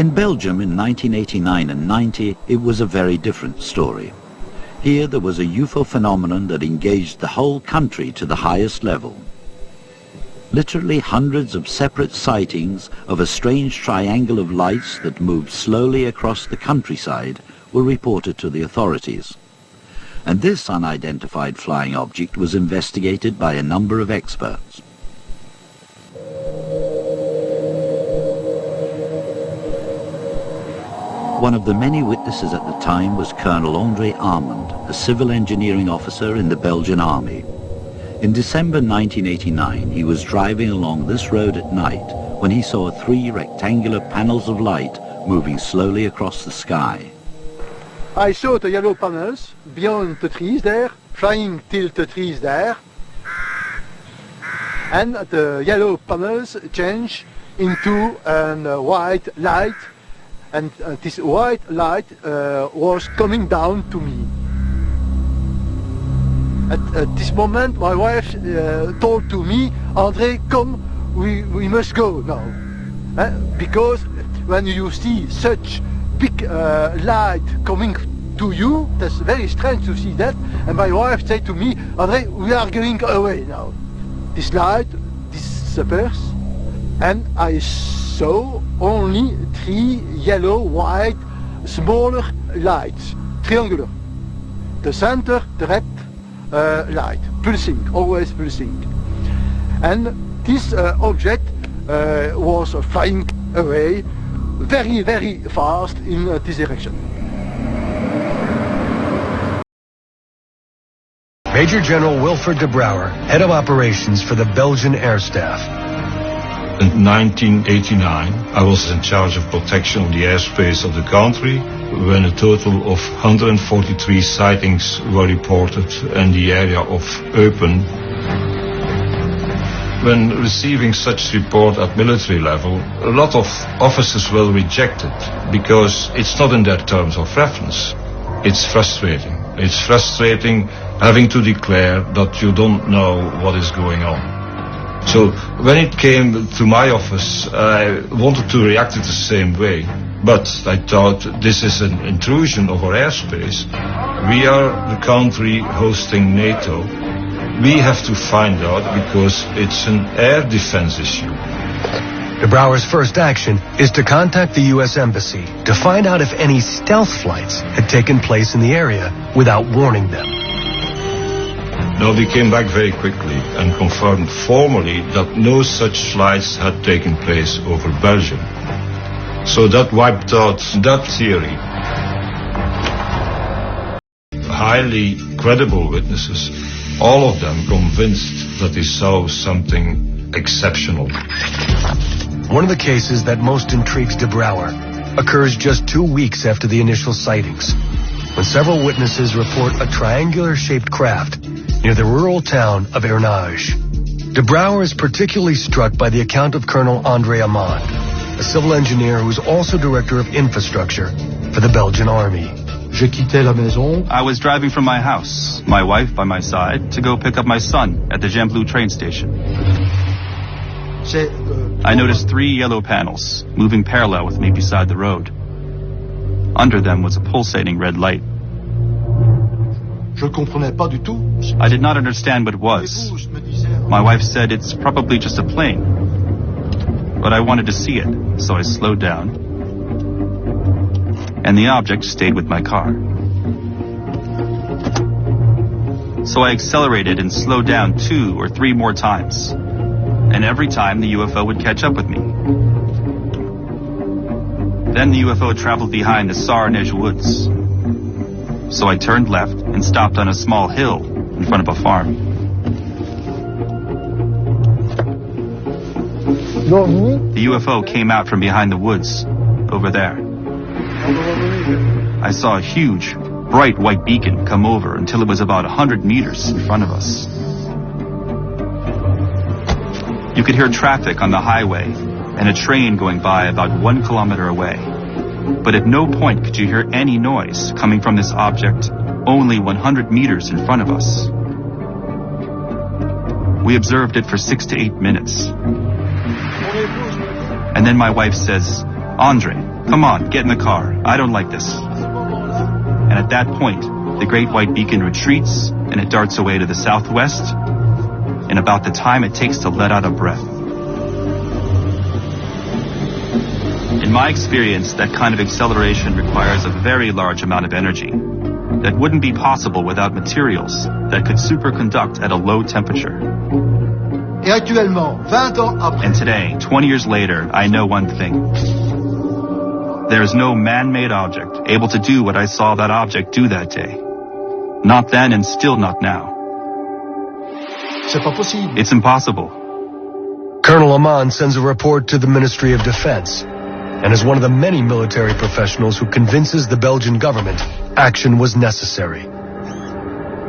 In Belgium in 1989 and 90, it was a very different story. Here there was a UFO phenomenon that engaged the whole country to the highest level. Literally hundreds of separate sightings of a strange triangle of lights that moved slowly across the countryside were reported to the authorities. And this unidentified flying object was investigated by a number of experts. One of the many witnesses at the time was Colonel André Amond, a civil engineering officer in the Belgian Army. In December 1989, he was driving along this road at night when he saw 3 rectangular panels of light moving slowly across the sky. I saw the yellow panels beyond the trees there, flying till the trees there, and the yellow panels change into a white light, and this white light was coming down to me. At this moment my wife told to me, André, come, we must go now. Because when you see such big light coming to you, that's very strange to see that. And my wife said to me, André, we are going away now. This light disappears, and I saw only 3 yellow, white, smaller lights, triangular. The center, the red light, pulsing, always pulsing. And this object was flying away very, very fast in this direction. Major General Wilfred de Brouwer, Head of Operations for the Belgian Air Staff. In 1989, I was in charge of protection of the airspace of the country when a total of 143 sightings were reported in the area of Eupen. When receiving such report at military level, a lot of officers will reject it because it's not in their terms of reference. It's frustrating. It's frustrating having to declare that you don't know what is going on. So when it came to my office, I wanted to react in the same way. But I thought this is an intrusion of our airspace. We are the country hosting NATO. We have to find out because it's an air defense issue. De Brouwer's first action is to contact the U.S. Embassy to find out if any stealth flights had taken place in the area without warning them. No, they came back very quickly and confirmed formally that no such flights had taken place over Belgium. So that wiped out that theory. Highly credible witnesses, all of them convinced that they saw something exceptional. One of the cases that most intrigues de Brouwer occurs just 2 weeks after the initial sightings, when several witnesses report a triangular-shaped craft near the rural town of ERNAGE. De Brouwer is particularly struck by the account of Colonel André Amond, a civil engineer who is also director of infrastructure for the Belgian Army. I was driving from my house, my wife by my side, to go pick up my son at the GEMBLOUX train station. I noticed 3 yellow panels moving parallel with me beside the road. Under them was a pulsating red light. I did not understand what it was. My wife said it's probably just a plane. But I wanted to see it, so I slowed down. And the object stayed with my car. So I accelerated and slowed down 2 or 3 more times. And every time the UFO would catch up with me. Then the UFO traveled behind the ERNAGE woods. So I turned left and stopped on a small hill in front of a farm. The UFO came out from behind the woods, over there. I saw a huge, bright white beacon come over until it was about 100 meters in front of us. You could hear traffic on the highway and a train going by about 1 kilometer away. But at no point could you hear any noise coming from this object only 100 meters in front of us. We observed it for 6 to 8 minutes. And then my wife says, Andre, come on, get in the car. I don't like this. And at that point, the great white beacon retreats and it darts away to the southwest in about the time it takes to let out a breath. In my experience, that kind of acceleration requires a very large amount of energy that wouldn't be possible without materials that could superconduct at a low temperature. Et actuellement, 20 ans après. And today, 20 years later, I know one thing. There is no man-made object able to do what I saw that object do that day. Not then and still not now. C'est pas possible. It's impossible. Colonel Amond sends a report to the Ministry of Defense and is one of the many military professionals who convinces the Belgian government action was necessary.